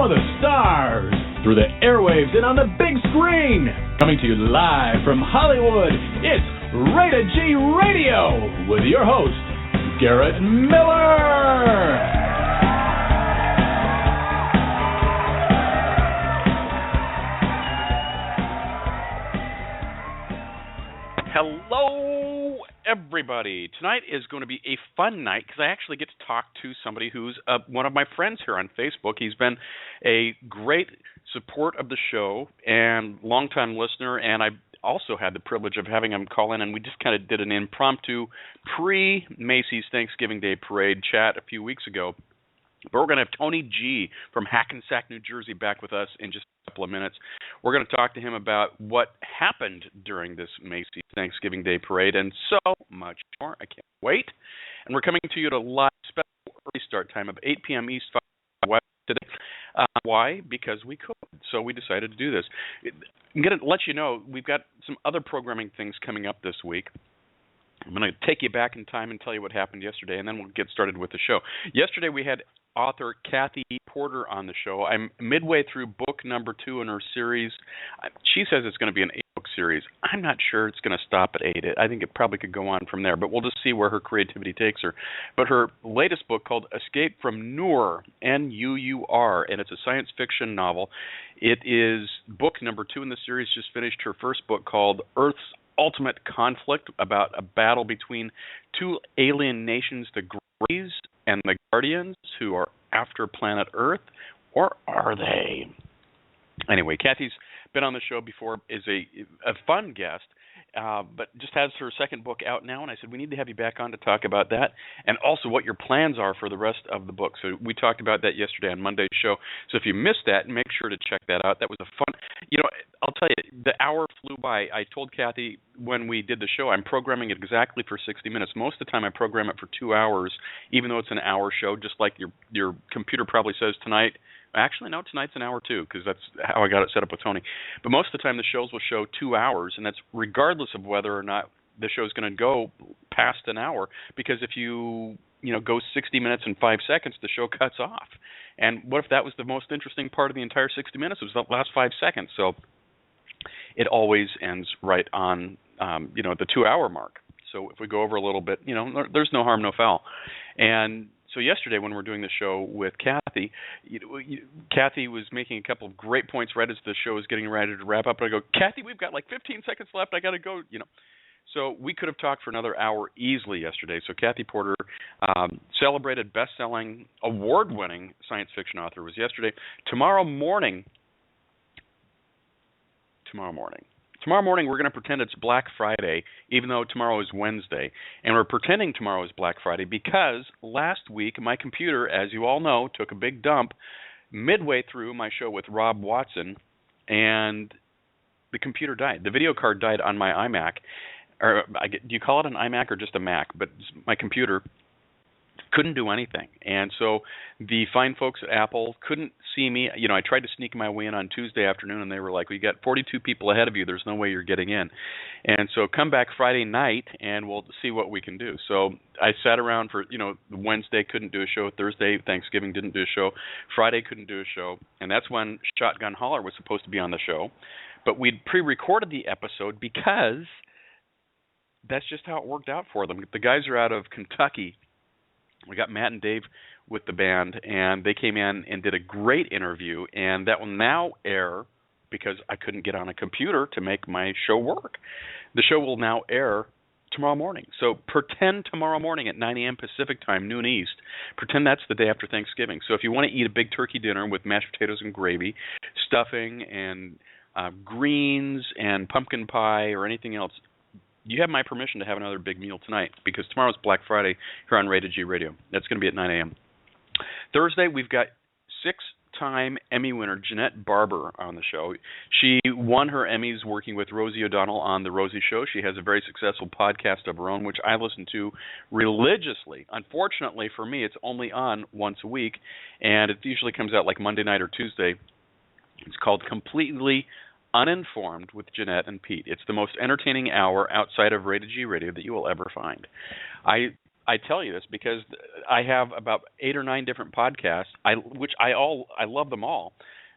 of the stars, through the airwaves and on the big screen. Coming to you live from Hollywood, it's Rated G Radio with your host, Garrett Miller. Hello, everybody. Tonight is going to be a fun night because I actually get to talk to somebody who's one of my friends here on Facebook. He's been a great support of the show and longtime listener, and I also had the privilege of having him call in, and we just kind of did an impromptu pre-Macy's Thanksgiving Day Parade chat a few weeks ago. But we're going to have Tony G from Hackensack, New Jersey, back with us in just a couple of minutes. We're going to talk to him about what happened during this Macy's Thanksgiving Day Parade and so much more. I can't wait. And we're coming to you at a live special early start time of 8 p.m. East, 5 West today. Why? Because we could. So we decided to do this. I'm going to let you know we've got some other programming things coming up this week. I'm going to take you back in time and tell you what happened yesterday, and then we'll get started with the show. Yesterday we had author Kathy Porter on the show. I'm midway through book number 2 in her series. She says it's going to be an 8-book series. I'm not sure it's going to stop at 8. I think it probably could go on from there, but we'll just see where her creativity takes her. But her latest book called Escape from Nur, N-U-U-R, and it's a science fiction novel. It is book number 2 in the series. Just finished her first book called Earth's Ultimate Conflict, about a battle between two alien nations, the Greys and the Guardians, who are after planet Earth, or are they? Anyway, Kathy's been on the show before, is a fun guest, but just has her second book out now, and I said, we need to have you back on to talk about that, and also what your plans are for the rest of the book. So we talked about that yesterday on Monday's show. So if you missed that, make sure to check that out. That was a fun, I'll tell you, the hour flew by. I told Kathy when we did the show, I'm programming it exactly for 60 minutes. Most of the time I program it for 2 hours, even though it's an hour show, just like your computer probably says tonight. Actually, no, tonight's an hour too, because that's how I got it set up with Tony. But most of the time the shows will show 2 hours, and that's regardless of whether or not the show's going to go past an hour, because if you go 60 minutes and 5 seconds, the show cuts off. And what if that was the most interesting part of the entire 60 minutes? It was the last 5 seconds. So it always ends right on the 2 hour mark. So if we go over a little bit, there's no harm, no foul. And so yesterday when we were doing the show with Kathy, Kathy was making a couple of great points right as the show was getting ready to wrap up. And I go, Kathy, we've got like 15 seconds left. I got to go, So we could have talked for another hour easily yesterday. So Kathy Porter, celebrated best-selling, award-winning science fiction author, was yesterday. Tomorrow morning, we're going to pretend it's Black Friday, even though tomorrow is Wednesday. And we're pretending tomorrow is Black Friday because last week my computer, as you all know, took a big dump midway through my show with Rob Watson, and the computer died. The video card died on my iMac. Do you call it an iMac or just a Mac? But my computer couldn't do anything. And so the fine folks at Apple couldn't see me. I tried to sneak my way in on Tuesday afternoon, and they were like, we got 42 people ahead of you. There's no way you're getting in. And so come back Friday night, and we'll see what we can do. So I sat around for, Wednesday couldn't do a show. Thursday, Thanksgiving, didn't do a show. Friday couldn't do a show. And that's when Shotgun Holler was supposed to be on the show. But we'd pre-recorded the episode because that's just how it worked out for them. The guys are out of Kentucky. We got Matt and Dave with the band, and they came in and did a great interview, and that will now air because I couldn't get on a computer to make my show work. The show will now air tomorrow morning. So pretend tomorrow morning at 9 a.m. Pacific time, noon East. Pretend that's the day after Thanksgiving. So if you want to eat a big turkey dinner with mashed potatoes and gravy, stuffing, and greens, and pumpkin pie, or anything else, you have my permission to have another big meal tonight because tomorrow's Black Friday here on Rated G Radio. That's going to be at 9 a.m. Thursday, we've got 6-time Emmy winner Jeanette Barber on the show. She won her Emmys working with Rosie O'Donnell on The Rosie Show. She has a very successful podcast of her own, which I listen to religiously. Unfortunately for me, it's only on once a week, and it usually comes out like Monday night or Tuesday. It's called Completely Uninformed with Jeanette and Pete. It's the most entertaining hour outside of Rated G Radio that you will ever find. I I tell you this because I have about 8 or 9 different podcasts, which I love them all.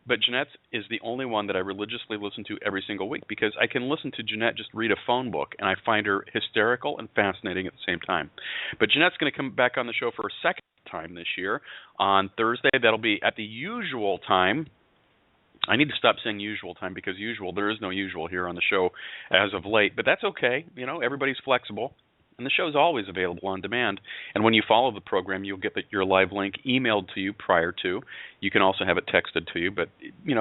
But Jeanette's is the only one that I religiously listen to every single week because I can listen to Jeanette just read a phone book, and I find her hysterical and fascinating at the same time. But Jeanette's going to come back on the show for a second time this year on Thursday. That'll be at the usual time. I need to stop saying usual time because there is no usual here on the show as of late. But that's okay. Everybody's flexible. And the show is always available on demand. And when you follow the program, you'll get your live link emailed to you prior to. You can also have it texted to you. But,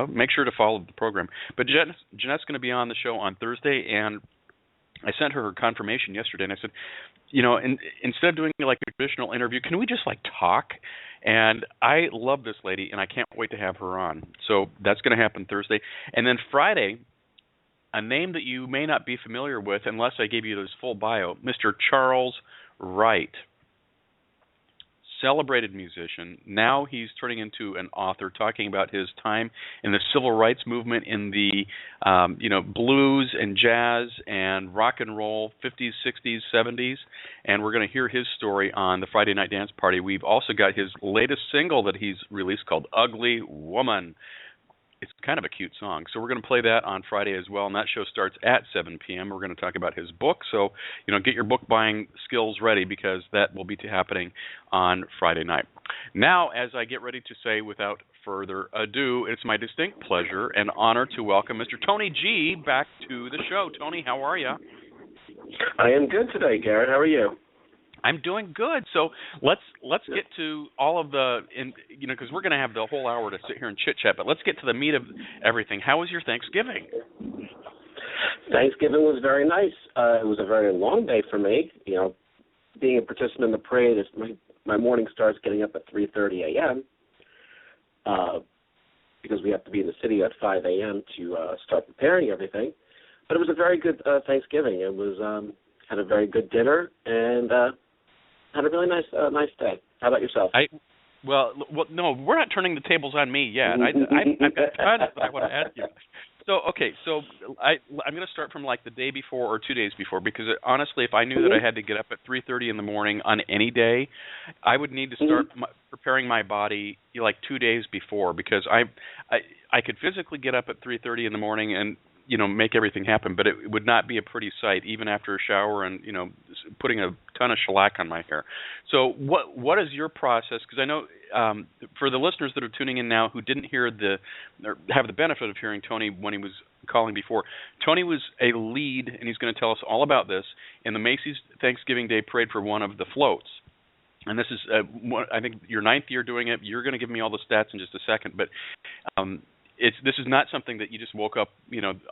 make sure to follow the program. But Jeanette's going to be on the show on Thursday, and I sent her confirmation yesterday, and I said, instead of doing like a traditional interview, can we just talk? And I love this lady, and I can't wait to have her on. So that's going to happen Thursday. And then Friday, a name that you may not be familiar with unless I gave you his full bio, Mr. Charles Wright. Celebrated musician. Now he's turning into an author, talking about his time in the civil rights movement, in the blues and jazz and rock and roll, 50s, 60s, 70s, and we're going to hear his story on the Friday Night Dance Party. We've also got his latest single that he's released called "Ugly Woman." It's kind of a cute song. So we're going to play that on Friday as well, and that show starts at 7 p.m. We're going to talk about his book. So, get your book buying skills ready because that will be happening on Friday night. Now, as I get ready to say without further ado, it's my distinct pleasure and honor to welcome Mr. Tony G. back to the show. Tony, how are you? I am good today, Garrett. How are you? I'm doing good. So let's get to all of because we're going to have the whole hour to sit here and chit chat. But let's get to the meat of everything. How was your Thanksgiving? Thanksgiving was very nice. It was a very long day for me. Being a participant in the parade, my morning starts getting up at 3:30 a.m. Because we have to be in the city at 5 a.m. to start preparing everything. But it was a very good Thanksgiving. It was had a very good dinner and. Had a really nice day. How about yourself? Well, no, we're not turning the tables on me yet. I've got tons that I want to ask you. So, okay, I'm going to start from the day before or 2 days before because honestly, if I knew that I had to get up at 3:30 in the morning on any day, I would need to start preparing my body 2 days before because I could physically get up at 3:30 in the morning and make everything happen, but it would not be a pretty sight even after a shower and, putting a ton of shellac on my hair. So what is your process? Because I know for the listeners that are tuning in now who didn't hear or have the benefit of hearing Tony when he was calling before, Tony was a lead, and he's going to tell us all about this, in the Macy's Thanksgiving Day Parade for one of the floats. And this is, I think, your 9th year doing it. You're going to give me all the stats in just a second, but this is not something that you just woke up,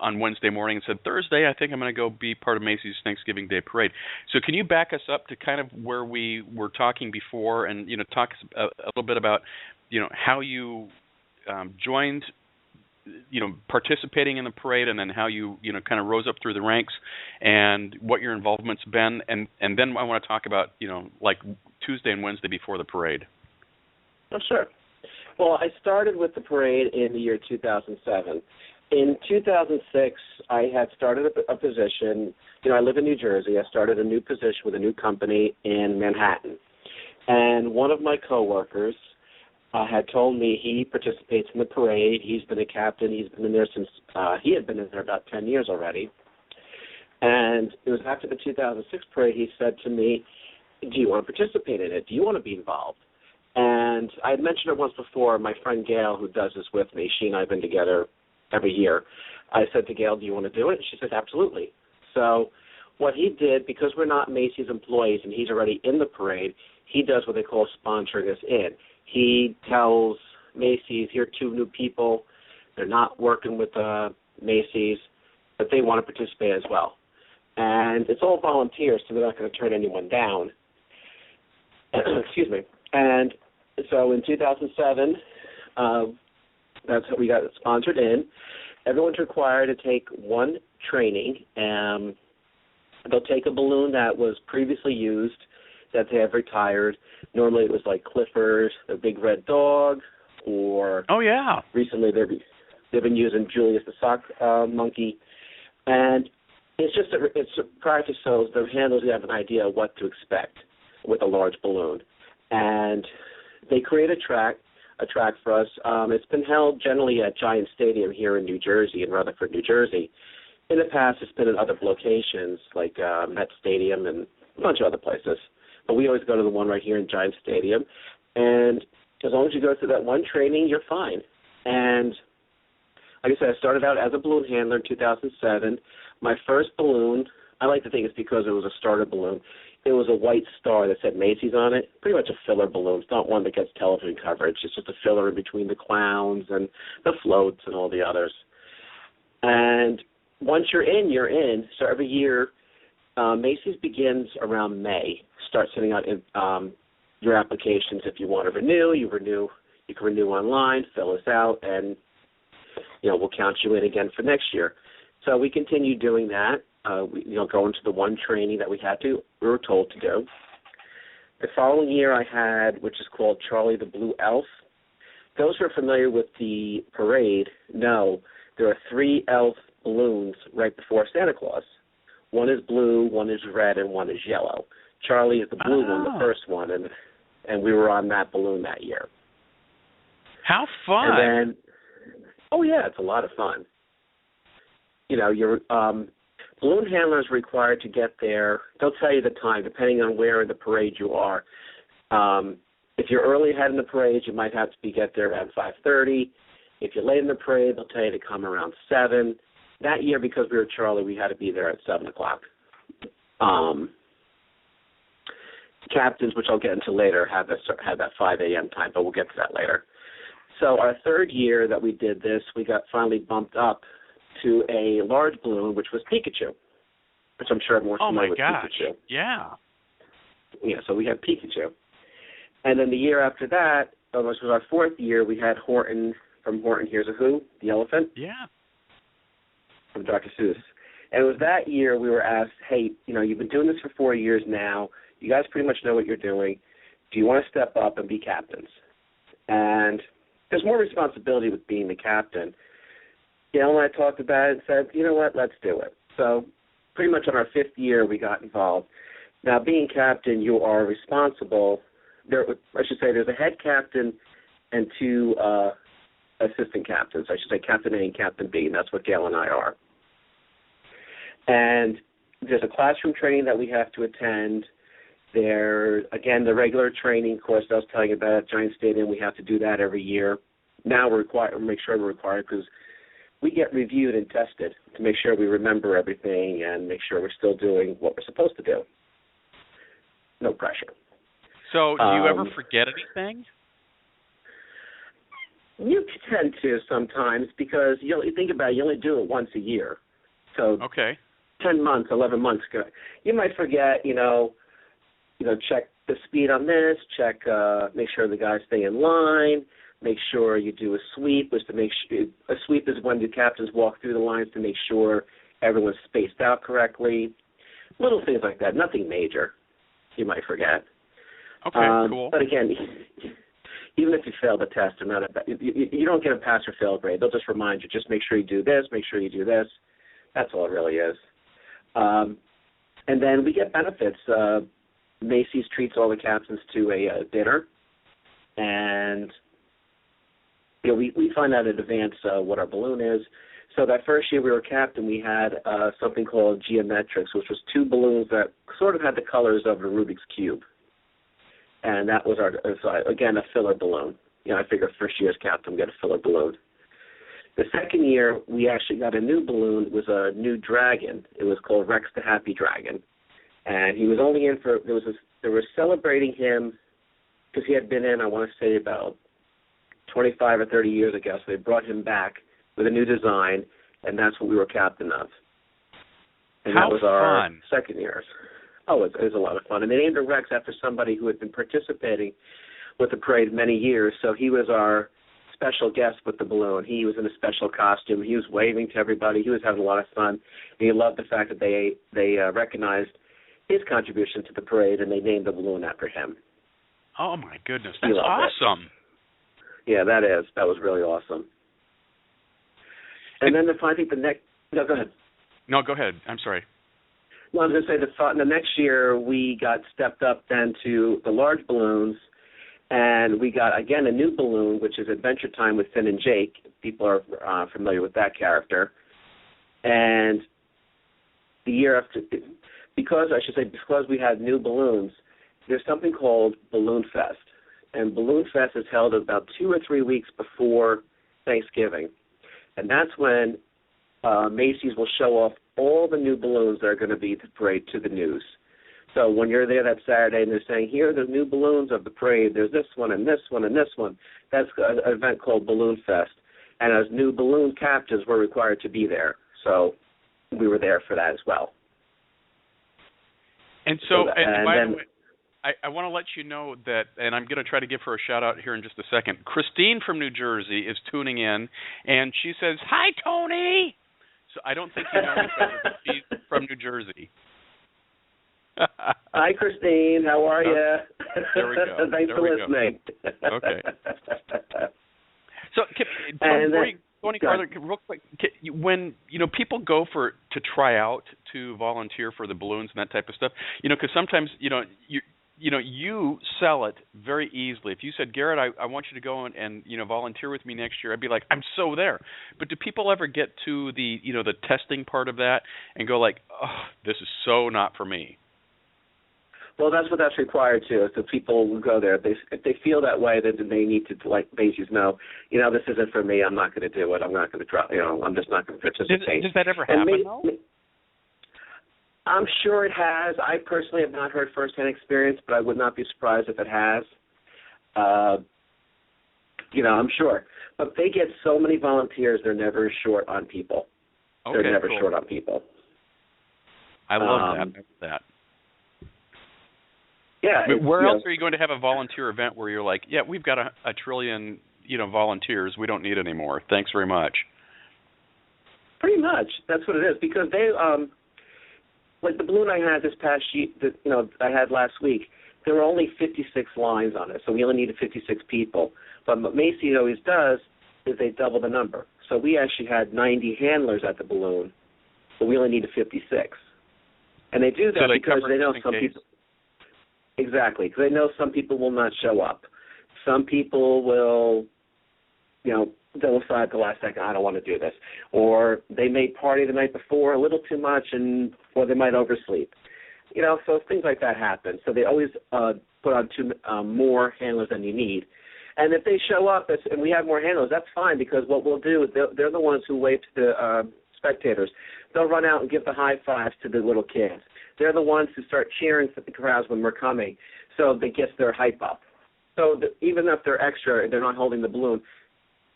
on Wednesday morning and said, Thursday, I think I'm going to go be part of Macy's Thanksgiving Day Parade. So can you back us up to kind of where we were talking before and, talk a little bit about, how you joined, participating in the parade and then how you, kind of rose up through the ranks and what your involvement's been. And then I want to talk about, Tuesday and Wednesday before the parade. Oh, sure. Well, I started with the parade in the year 2007. In 2006, I had started a position. I live in New Jersey. I started a new position with a new company in Manhattan. And one of my coworkers had told me he participates in the parade. He's been a captain. He's been in there since he had been in there about 10 years already. And it was after the 2006 parade, he said to me, do you want to participate in it? Do you want to be involved? And I had mentioned it once before, my friend Gail, who does this with me, she and I have been together every year. I said to Gail, do you want to do it? And she said, absolutely. So what he did, because we're not Macy's employees and he's already in the parade, he does what they call sponsoring us in. He tells Macy's, here are 2 new people, they're not working with Macy's, but they want to participate as well. And it's all volunteers, so they're not going to turn anyone down. Excuse me. And so in 2007, that's how we got sponsored in. Everyone's required to take one training. They'll take a balloon that was previously used, that they have retired. Normally it was like Clifford, the Big Red Dog, or recently they've been using Julius the Sock Monkey. And it's just it's a practice so the handlers have an idea of what to expect. with a large balloon. And they create a track for us. It's been held generally at Giant Stadium here in New Jersey, in Rutherford, New Jersey. In the past, it's been in other locations like Met Stadium and a bunch of other places. But we always go to the one right here in Giant Stadium. And as long as you go through that one training, you're fine. And like I said, I started out as a balloon handler in 2007. My first balloon, I like to think it's because it was a starter balloon. It was a white star that said Macy's on it. Pretty much a filler balloon. It's not one that gets television coverage. It's just a filler in between the clowns and the floats and all the others. And once you're in, you're in. So every year, Macy's begins around May. Start sending out your applications. If you want to renew, you can renew online, fill us out, and we'll count you in again for next year. So we continue doing that. Go into the one training that we were told to do. The following year I had, which is called Charlie the Blue Elf. Those who are familiar with the parade know there are 3 elf balloons right before Santa Claus. One is blue, one is red, and one is yellow. Charlie is the blue one, the first one, and we were on that balloon that year. How fun! And then, it's a lot of fun. Your balloon handler is required to get there. They'll tell you the time, depending on where in the parade you are. If you're early ahead in the parade, you might have to get there around 5:30. If you're late in the parade, they'll tell you to come around 7. That year, because we were Charlie, we had to be there at 7 o'clock. Captains, which I'll get into later, had that 5 a.m. time, but we'll get to that later. So our third year that we did this, we got finally bumped up to a large balloon, which was Pikachu, which I'm sure everyone's familiar with. Pikachu. Yeah. Yeah, so we had Pikachu. And then the year after that, which was our fourth year, we had Horton from Horton Hears a Who, the elephant. Yeah. From Dr. Seuss. And it was that year we were asked, hey, you've been doing this for 4 years now. You guys pretty much know what you're doing. Do you want to step up and be captains? And there's more responsibility with being the captain. Gail and I talked about it and said, you know what, let's do it. So pretty much on our 5th year we got involved. Now, being captain, you are responsible. There's a head captain and 2 assistant captains. I should say Captain A and Captain B, and that's what Gail and I are. And there's a classroom training that we have to attend. There, again, the regular training course I was telling you about at Giant Stadium, we have to do that every year. Now we're required, make sure we're required because we get reviewed and tested to make sure we remember everything and make sure we're still doing what we're supposed to do. No pressure. So do you ever forget anything? You tend to sometimes because you think about it, you only do it once a year. So 10 months, 11 months ago, you might forget, check the speed on this, make sure the guys stay in line, make sure you do a sweep. A sweep is when the captains walk through the lines to make sure everyone's spaced out correctly. Little things like that, nothing major you might forget. Okay, cool. But again, even if you fail the test, you don't get a pass or fail grade. They'll just remind you, just make sure you do this, make sure you do this. That's all it really is. And then we get benefits. Macy's treats all the captains to a dinner, and we find out in advance what our balloon is. So that first year we were captain, we had something called geometrics, which was 2 balloons that sort of had the colors of a Rubik's Cube. And that was again, a filler balloon. I figured first year's captain, we got a filler balloon. The second year, we actually got a new balloon. It was a new dragon. It was called Rex the Happy Dragon. And he was only in for, they were celebrating him because he had been in, I want to say, about 25 or 30 years ago. So they brought him back with a new design, and that's what we were captain of. And How that was our fun. second year. Oh, it was a lot of fun. And they named a Rex after somebody who had been participating with the parade many years. So he was our special guest with the balloon. He was in a special costume. He was waving to everybody. He was having a lot of fun. And he loved the fact that they recognized his contribution to the parade, and they named the balloon after him. Oh, my goodness. That's awesome. Yeah, that was really awesome. And then I think the next – no, go ahead. No, go ahead. I'm sorry. Well, I was going to say the next year we got stepped up then to the large balloons, and we got, again, a new balloon, which is Adventure Time with Finn and Jake. People are familiar with that character. And the year after, because we had new balloons, there's something called Balloon Fest. And Balloon Fest is held about 2 or 3 weeks before Thanksgiving. And that's when Macy's will show off all the new balloons that are going to be at the parade to the news. So when you're there that Saturday and they're saying, here are the new balloons of the parade, there's this one and this one and this one, that's an event called Balloon Fest. And as new balloon captains, we're required to be there. So we were there for that as well. And so, and by the way, I want to let you know that, and I'm going to try to give her a shout-out here in just a second. Christine from New Jersey is tuning in, and she says, hi, Tony! So I don't think you know each other, but she's from New Jersey. Hi, Christine. How are you? There we go. Thanks for listening. Okay. So before you go any further, real quick, when people go to try out to volunteer for the balloons and that type of stuff, because sometimes you sell it very easily. If you said, Garrett, I want you to go and volunteer with me next year, I'd be like, I'm so there. But do people ever get to the the testing part of that and go like, oh, this is so not for me? Well, that's required too. So people will go there. If they feel that way, then they need to let Macy's know, this isn't for me. I'm not going to do it. I'm not going to try. I'm just not going to participate. Does that ever happen though? I'm sure it has. I personally have not heard firsthand experience, but I would not be surprised if it has. I'm sure. But they get so many volunteers, they're never short on people. Okay, they're never cool. short on people. I love that. Yeah. But where else are you going to have a volunteer event where you're like, yeah, we've got a trillion, volunteers. We don't need any more. Thanks very much. Pretty much. That's what it is. Because they, like the balloon I had this past year, I had last week, there were only 56 lines on it. So we only needed 56 people. But what Macy always does is they double the number. So we actually had 90 handlers at the balloon, but we only needed 56. And they do that because they know some people. Exactly, because they know some people will not show up. Some people will, they'll decide at the last second, I don't want to do this. Or they may party the night before a little too much, or they might oversleep. So things like that happen. So they always put on more handlers than you need. And if they show up and we have more handlers, that's fine, because what we'll do, they're the ones who wave to the spectators. They'll run out and give the high fives to the little kids. They're the ones who start cheering for the crowds when we're coming, so that gets their hype up. So even if they're extra, they're not holding the balloon,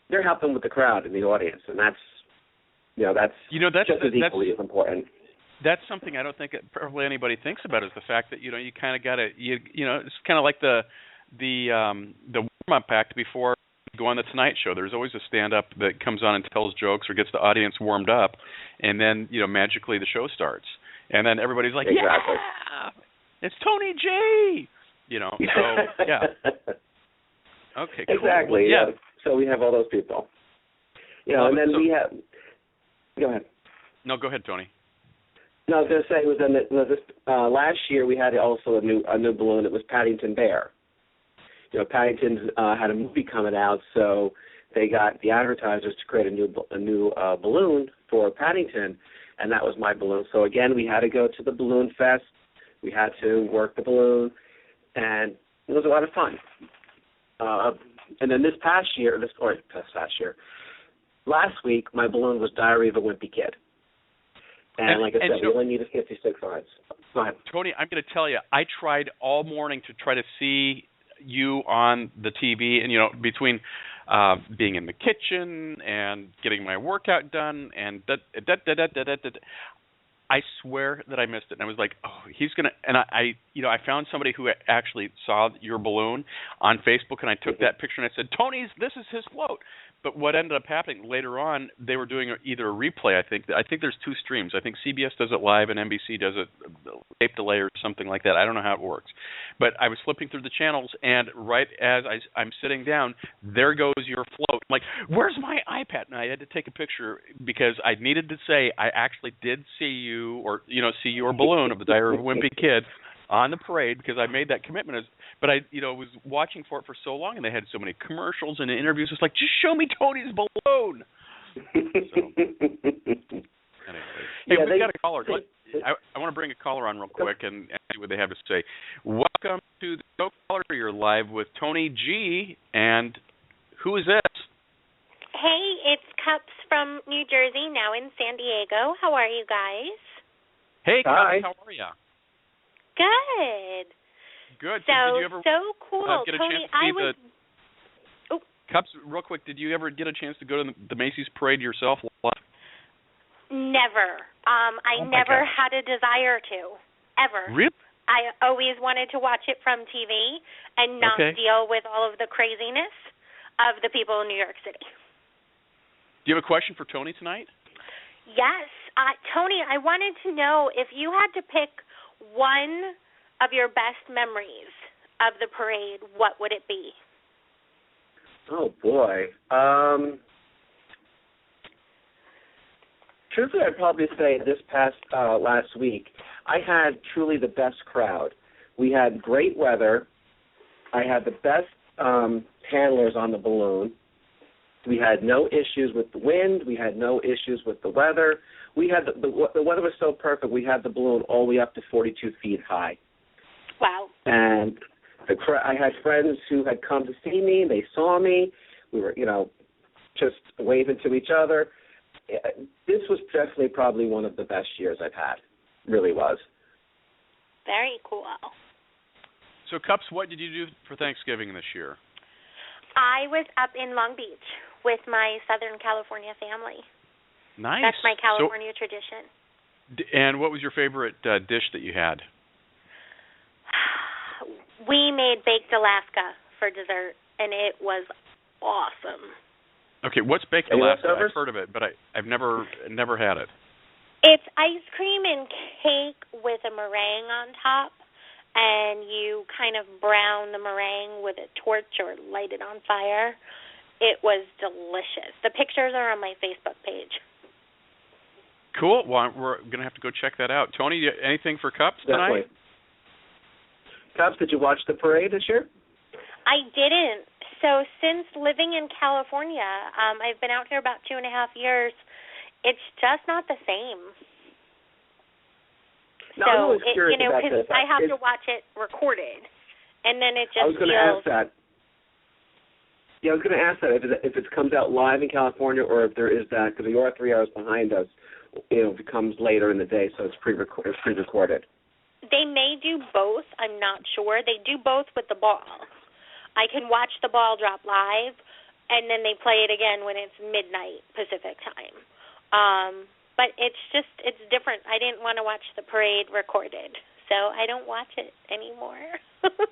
they're helping with the crowd and the audience, and that's just as equally as important. That's something I don't think probably anybody thinks about, is the fact that you kind of got to it's kind of like the warm-up act before you go on the Tonight Show. There's always a stand-up that comes on and tells jokes or gets the audience warmed up, and then magically the show starts. And then everybody's like, exactly. Yeah, it's Tony J. So, yeah. Okay, cool. Exactly, yeah. So we have all those people. And then we have – go ahead. No, go ahead, Tony. No, I was going to say, it was this last year we had also a new balloon. It was Paddington Bear. Paddington had a movie coming out, so they got the advertisers to create a new balloon for Paddington, and that was my balloon. So, again, we had to go to the Balloon Fest. We had to work the balloon, and it was a lot of fun. And then last week, my balloon was Diary of a Wimpy Kid. And like I said, we only needed 56 lines. Go ahead. Tony, I'm going to tell you, I tried all morning to try to see you on the TV, and, between being in the kitchen and getting my workout done and I swear that I missed it. And I was like, oh, he's going to – and I found somebody who actually saw your balloon on Facebook, and I took that picture and I said, this is his float. But what ended up happening later on, they were doing either a replay, I think. I think there's two streams. I think CBS does it live and NBC does it tape delay or something like that. I don't know how it works. But I was flipping through the channels, and right as I'm sitting down, there goes your float. I'm like, where's my iPad? And I had to take a picture because I needed to say I actually did see you you or see your balloon of the Diary of a Wimpy Kid on the parade because I made that commitment. But I was watching for it for so long, and they had so many commercials and interviews. It's like, just show me Tony's balloon. So, anyway. Hey, we've got a caller. I want to bring a caller on real quick and see what they have to say. Welcome to the show, caller. You're live with Tony G. And who is this? Hey, it's Cups from New Jersey, now in San Diego. How are you guys? Hey, Hi. Cups, how are you? Good. Good. So, did you ever cool. get a Tony, chance to see Cups, real quick, did you ever get a chance to go to the Macy's parade yourself? Never. I never had a desire to, ever. Really? I always wanted to watch it from TV and not deal with all of the craziness of the people in New York City. Do you have a question for Tony tonight? Yes. Tony, I wanted to know if you had to pick one of your best memories of the parade, what would it be? Oh, boy. Truthfully, I'd probably say this past last week, I had truly the best crowd. We had great weather. I had the best handlers on the balloon. We had no issues with the wind. We had no issues with the weather. We had the weather was so perfect. We had the balloon all the way up to 42 feet high. Wow! And I had friends who had come to see me. They saw me. We were, just waving to each other. This was definitely probably one of the best years I've had. Really was. Very cool. So, Cups, what did you do for Thanksgiving this year? I was up in Long Beach with my Southern California family. Nice. That's my California tradition. And what was your favorite dish that you had? We made baked Alaska for dessert, and it was awesome. Okay, what's baked Alaska? I've heard of it, but I've never had it. It's ice cream and cake with a meringue on top, and you kind of brown the meringue with a torch or light it on fire. It was delicious. The pictures are on my Facebook page. Cool. Well, we're going to have to go check that out. Tony, anything for Cups tonight? Definitely. Cups, did you watch the parade this year? I didn't. So since living in California, I've been out here about 2.5 years. It's just not the same. No, so, I'm always curious about this. I have to watch it recorded, and then it just I was going to ask that. Yeah, I was going to ask that if it comes out live in California or if there is that, because you are 3 hours behind us, if it comes later in the day, so it's pre-recorded. They may do both. I'm not sure. They do both with the ball. I can watch the ball drop live, and then they play it again when it's midnight Pacific time. But it's different. I didn't want to watch the parade recorded, so I don't watch it anymore.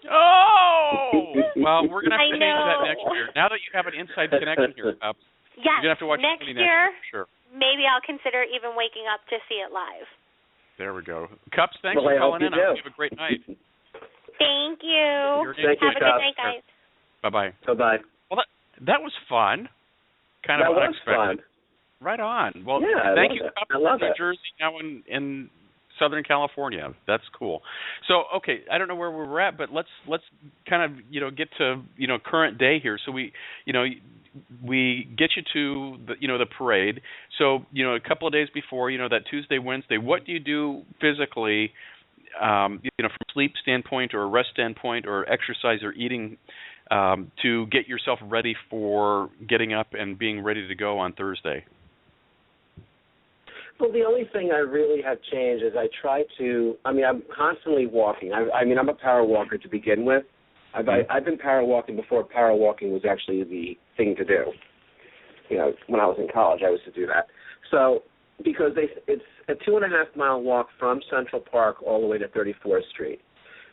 Oh! Well, we're going to have to change that next year. Now that you have an inside connection here, you're going to have to watch next it year. Sure. Maybe I'll consider even waking up to see it live. There we go. Cups, thanks for calling in. I hope you have a great night. Thank you. Thank you, have a good night, guys. Bye-bye. Bye-bye. Well, that was fun. Kind of unexpected. Fun. Right on. Well, yeah, thank you, Cups, from New Jersey, now in Southern California. That's cool. So, okay, I don't know where we're at, but let's kind of get to current day here. So we get you to the parade. So a couple of days before that Tuesday, Wednesday, what do you do physically? From a sleep standpoint or a rest standpoint or exercise or eating to get yourself ready for getting up and being ready to go on Thursday? Well, the only thing I really have changed is I'm constantly walking. I'm a power walker to begin with. I've been power walking before power walking was actually the thing to do. When I was in college, I used to do that. So, because it's a 2.5-mile walk from Central Park all the way to 34th Street.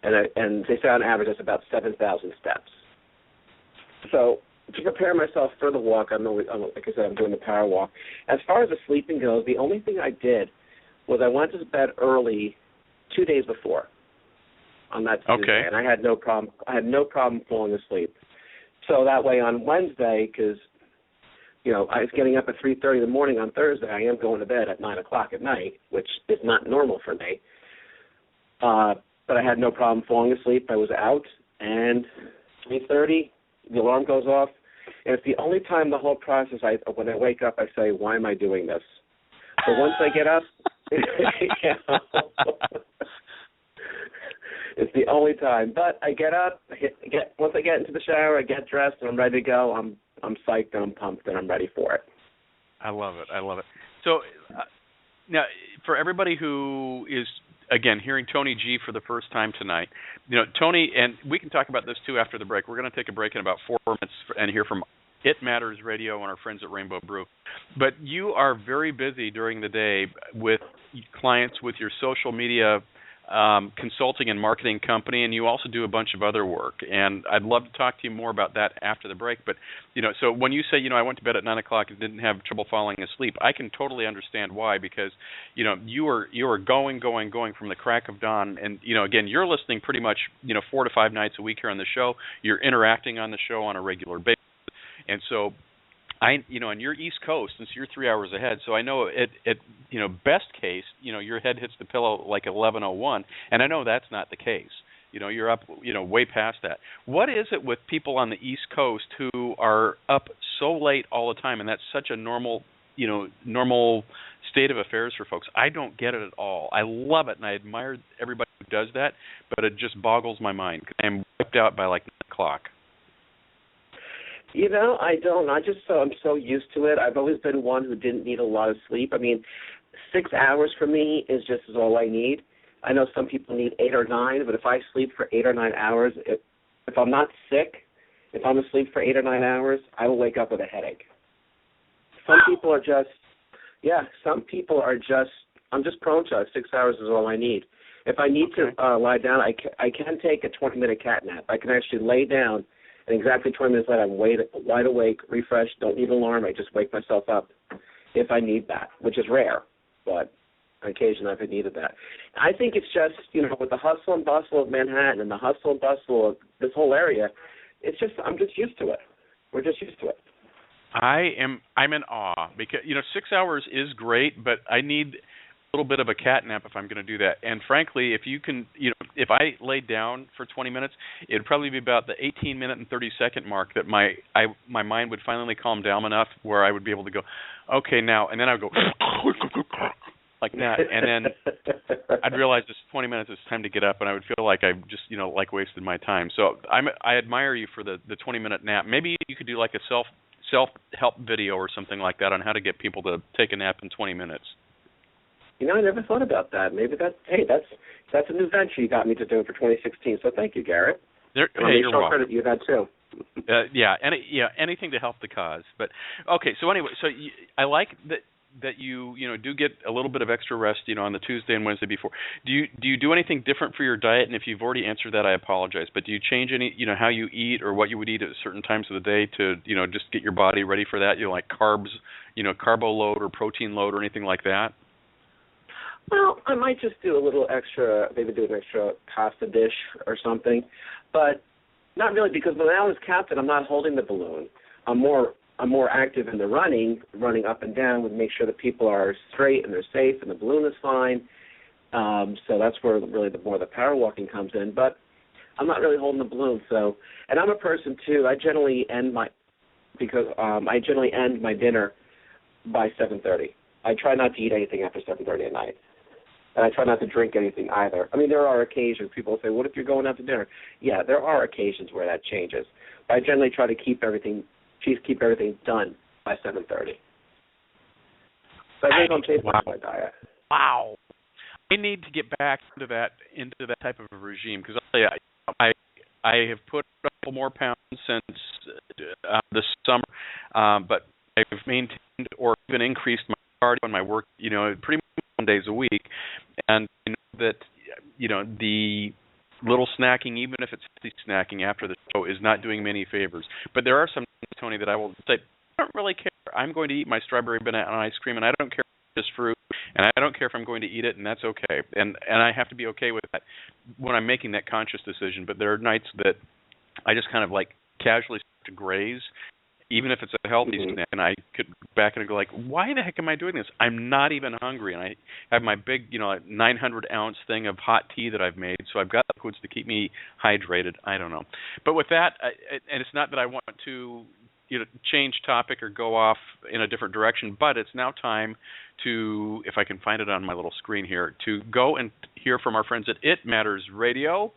And they say on average that's about 7,000 steps. So to prepare myself for the walk, like I said, I'm doing the power walk. As far as the sleeping goes, the only thing I did was I went to bed early 2 days before on that Tuesday, and I had no problem. I had no problem falling asleep. So that way on Wednesday, because I was getting up at 3:30 in the morning on Thursday. I am going to bed at 9 o'clock at night, which is not normal for me. But I had no problem falling asleep. I was out, and 3:30, the alarm goes off, and it's the only time the whole process, when I wake up, I say, why am I doing this? But once I get up, it's the only time. But I get up, once I get into the shower, I get dressed, and I'm ready to go. I'm psyched, and I'm pumped, and I'm ready for it. I love it. So now, for everybody who is, again, hearing Tony G for the first time tonight, Tony, and we can talk about this too after the break. We're going to take a break in about 4 minutes and hear from It Matters Radio and our friends at Rainbow Brew. But you are very busy during the day with clients, with your social media consulting and marketing company, and you also do a bunch of other work. And I'd love to talk to you more about that after the break. But, so when you say, I went to bed at 9 o'clock and didn't have trouble falling asleep, I can totally understand why, because, you are going from the crack of dawn. And, again, you're listening pretty much, 4 to 5 nights a week here on the show. You're interacting on the show on a regular basis. And so and you're East Coast, and so you're 3 hours ahead. So I know at best case, your head hits the pillow like 11:01, and I know that's not the case. You're up, way past that. What is it with people on the East Coast who are up so late all the time, and that's such a normal state of affairs for folks? I don't get it at all. I love it, and I admire everybody who does that, but it just boggles my mind. I'm wiped out by like 9 o'clock. I don't. I'm so used to it. I've always been one who didn't need a lot of sleep. I mean, 6 hours for me is just all I need. I know some people need 8 or 9, but if I sleep for 8 or 9 hours, if I'm not sick, if I'm asleep for 8 or 9 hours, I will wake up with a headache. Some people are just, I'm just prone to it. 6 hours is all I need. If I need to lie down, I can take a 20-minute cat nap. I can actually lay down, and exactly 20 minutes later, I'm wide awake, refreshed, don't need an alarm. I just wake myself up if I need that, which is rare, but on occasion I've needed that. I think it's just, with the hustle and bustle of Manhattan and the hustle and bustle of this whole area, I'm just used to it. We're just used to it. I'm in awe because, 6 hours is great, but I need a little bit of a cat nap if I'm going to do that. And frankly, if you can, if I laid down for 20 minutes, it'd probably be about the 18-minute and 30-second mark that my mind would finally calm down enough where I would be able to go, okay, now, and then I would go like that, and then I'd realize this 20 minutes is time to get up, and I would feel like I've just, wasted my time. So I admire you for the 20-minute nap. Maybe you could do like a self-help video or something like that on how to get people to take a nap in 20 minutes. I never thought about that. Maybe that's a new venture you got me to do for 2016. So thank you, Garrett. You're welcome. Credit you that too. Anything to help the cause. But okay, so anyway, I like that you do get a little bit of extra rest, on the Tuesday and Wednesday before. Do you do anything different for your diet? And if you've already answered that, I apologize. But do you change any, how you eat or what you would eat at certain times of the day to, just get your body ready for that? Like carbs, carbo load or protein load or anything like that? Well, I might just do a little extra, maybe do an extra pasta dish or something, but not really, because when I was captain, I'm not holding the balloon. I'm more active in the running up and down, make sure that people are straight and they're safe and the balloon is fine. So that's where really more the power walking comes in. But I'm not really holding the balloon. So, and I'm a person too. I generally end my dinner by 7:30. I try not to eat anything after 7:30 at night. And I try not to drink anything either. I mean, there are occasions people say, what if you're going out to dinner? Yeah, there are occasions where that changes. But I generally try to keep everything done by 7:30. So I really don't change my diet. Wow. I need to get back into that type of a regime, because I'll tell you, I have put a couple more pounds since this summer, but I've maintained or even increased my cardio and my work, pretty much 7 days a week, and that the little snacking, even if it's healthy snacking after the show, is not doing me any favors. But there are some things, Tony, that I will say, I don't really care. I'm going to eat my strawberry banana ice cream, and I don't care if it's just fruit, and I don't care if I'm going to eat it, and that's okay. And I have to be okay with that when I'm making that conscious decision. But there are nights that I just kind of like casually start to graze, even if it's a healthy snack. And I could go back and go like, why the heck am I doing this? I'm not even hungry, and I have my big, 900-ounce thing of hot tea that I've made, so I've got liquids to keep me hydrated. I don't know. But with that, and it's not that I want to change topic or go off in a different direction, but it's now time to, if I can find it on my little screen here, to go and hear from our friends at It Matters Radio.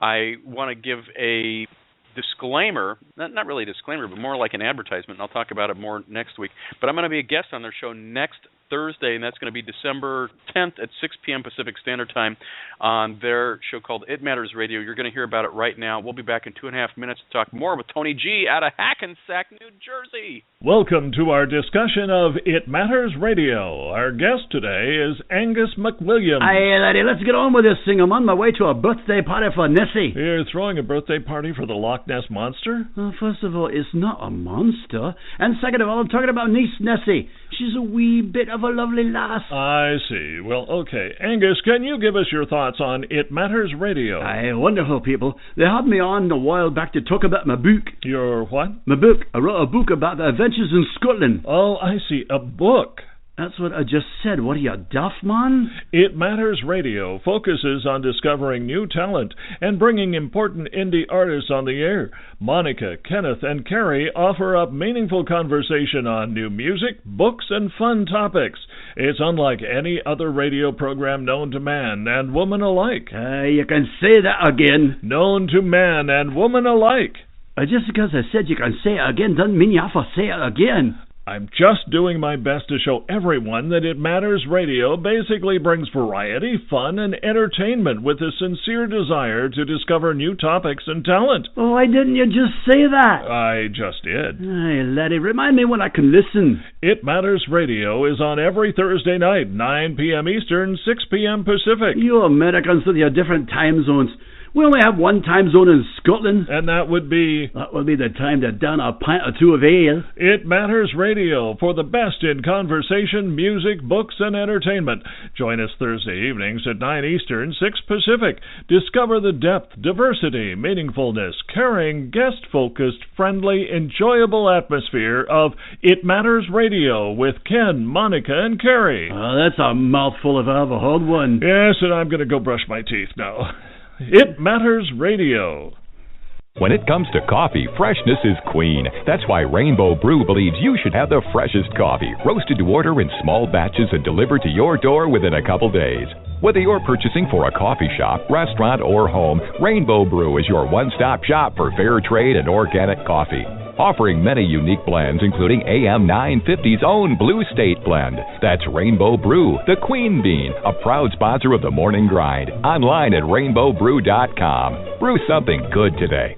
I want to give a disclaimer, not really a disclaimer, but more like an advertisement, and I'll talk about it more next week. But I'm going to be a guest on their show next Thursday, and that's going to be December 10th at 6 p.m. Pacific Standard Time on their show called It Matters Radio. You're going to hear about it right now. We'll be back in 2.5 minutes to talk more with Tony G. out of Hackensack, New Jersey. Welcome to our discussion of It Matters Radio. Our guest today is Angus McWilliams. Aye, laddie, let's get on with this thing. I'm on my way to a birthday party for Nessie. You're throwing a birthday party for the Loch Ness Monster? Well, first of all, it's not a monster. And second of all, I'm talking about niece Nessie. She's a wee bit of a lovely lass. I see. Well, okay. Angus, can you give us your thoughts on It Matters Radio? Aye, wonderful people. They had me on a while back to talk about my book. Your what? My book. I wrote a book about the adventures in Scotland. Oh, I see. A book. That's what I just said. What are you, deaf, man? It Matters Radio focuses on discovering new talent and bringing important indie artists on the air. Monica, Kenneth, and Carrie offer up meaningful conversation on new music, books, and fun topics. It's unlike any other radio program known to man and woman alike. You can say that again. Known to man and woman alike. Just because I said you can say it again doesn't mean you have to say it again. I'm just doing my best to show everyone that It Matters Radio basically brings variety, fun, and entertainment with a sincere desire to discover new topics and talent. Oh, why didn't you just say that? I just did. Hey, laddie, remind me when I can listen. It Matters Radio is on every Thursday night, 9 p.m. Eastern, 6 p.m. Pacific. You Americans with your different time zones. We only have one time zone in Scotland. And that would be? That would be the time to down a pint or two of ale. It Matters Radio for the best in conversation, music, books, and entertainment. Join us Thursday evenings at 9 Eastern, 6 Pacific. Discover the depth, diversity, meaningfulness, caring, guest-focused, friendly, enjoyable atmosphere of It Matters Radio with Ken, Monica, and Carrie. Oh, that's a mouthful if I ever heard one. Yes, and I'm going to go brush my teeth now. It Matters Radio. When it comes to coffee, freshness is queen. That's why Rainbow Brew believes you should have the freshest coffee, roasted to order in small batches and delivered to your door within a couple days. Whether you're purchasing for a coffee shop, restaurant, or home, Rainbow Brew is your one-stop shop for fair trade and organic coffee. Offering many unique blends, including AM 950's own Blue State blend. That's Rainbow Brew, the Queen Bean, a proud sponsor of the Morning Grind. Online at rainbowbrew.com. Brew something good today.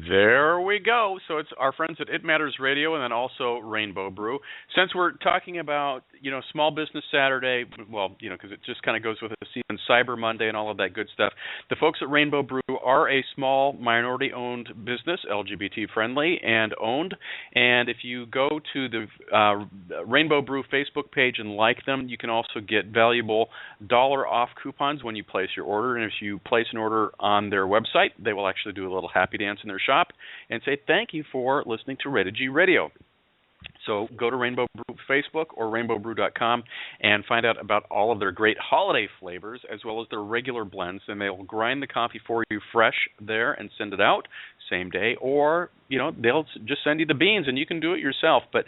There we go. So it's our friends at It Matters Radio and then also Rainbow Brew. Since we're talking about, Small Business Saturday, well, because it just kind of goes with the season, Cyber Monday and all of that good stuff. The folks at Rainbow Brew are a small minority-owned business, LGBT-friendly and owned. And if you go to the Rainbow Brew Facebook page and like them, you can also get valuable $off coupons when you place your order. And if you place an order on their website, they will actually do a little happy dance in their shop and say thank you for listening to Rated G Radio. So go to Rainbow Brew Facebook or rainbowbrew.com and find out about all of their great holiday flavors as well as their regular blends, and they will grind the coffee for you fresh there and send it out same day, or they'll just send you the beans and you can do it yourself. But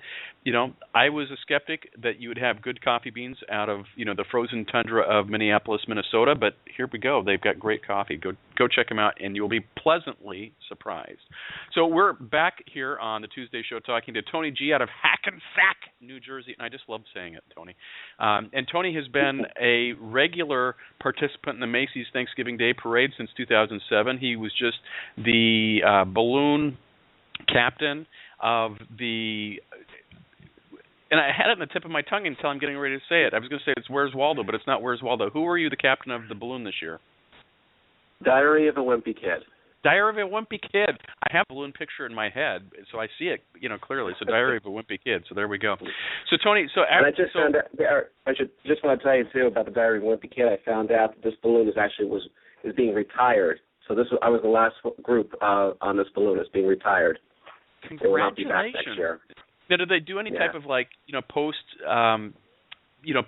I was a skeptic that you would have good coffee beans out of the frozen tundra of Minneapolis, Minnesota, but here we go. They've got great coffee. Go check them out and you'll be pleasantly surprised. So we're back here on the Tuesday show talking to Tony G out of Hackensack, New Jersey, and I just love saying it, Tony. And Tony has been a regular participant in the Macy's Thanksgiving Day Parade since 2007. He was just the balloon captain of the, and I had it on the tip of my tongue until I'm getting ready to say it. I was going to say it's Where's Waldo, but it's not Where's Waldo. Who were you the captain of the balloon this year? Diary of a Wimpy Kid. Diary of a Wimpy Kid. I have a balloon picture in my head, so I see it, clearly. So Diary of a Wimpy Kid. So there we go. So Tony, and I just found out. I just want to tell you too about the Diary of a Wimpy Kid. I found out that this balloon is being retired. So I was the last group on this balloon that's being retired. They will not be back next year. Now, do they do any type of